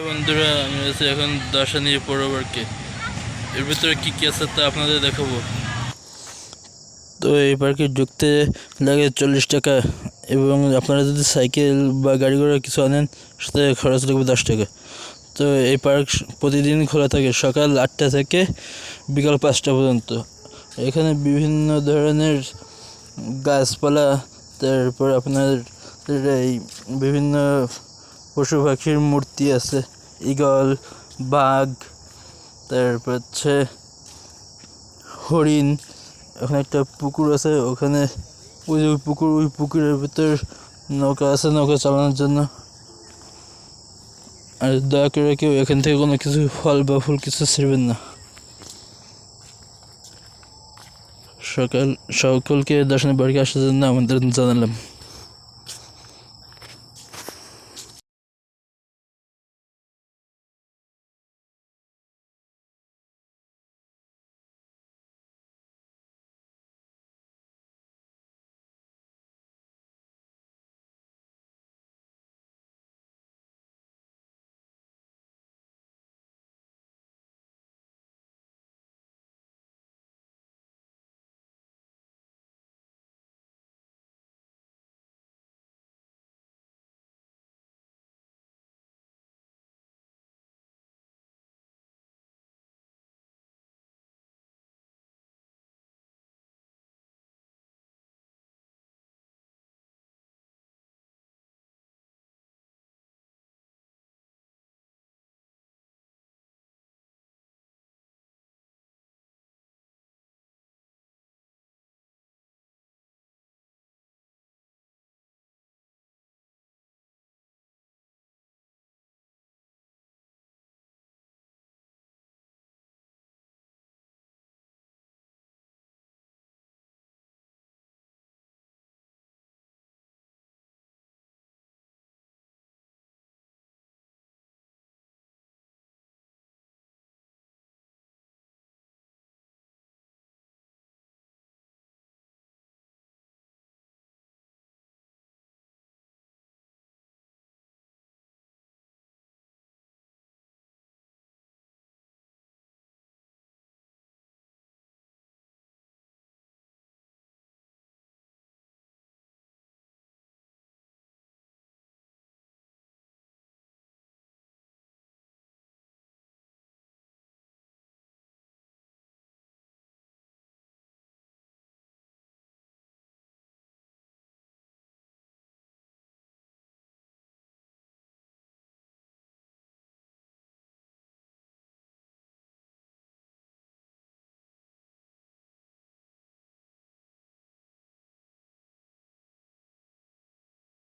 বন্ধুরা, আমি আছি এখন দার্শনিক পৌর পার্কে। এর ভিতরে কী কী আছে তা আপনাদের দেখাবো। তো এই পার্কে ঢুকতে লাগে 40 টাকা, এবং আপনারা যদি সাইকেল বা গাড়ি ঘোড়া কিছু আনেন সেটা খরচ লাগবে 10 টাকা। তো এই পার্ক প্রতিদিন খোলা থাকে সকাল 8টা থেকে বিকাল 5টা পর্যন্ত। এখানে বিভিন্ন ধরনের গাছপালা, তারপর আপনার এই বিভিন্ন পশু পাখির মূর্তি আছে, ঈগল, বাঘ, তারপর হচ্ছে হরিণ। ওখানে একটা পুকুর আছে, ওখানে ওই পুকুরের ভিতর নৌকা আছে, নৌকা চালানোর জন্য। আর দয়া করে কেউ এখান থেকে কোনো কিছু ফল বা ফুল কিছু ছিঁড়বেন না। সকলকে দর্শনের বাড়িতে আসার জন্য আমাদের জানালাম।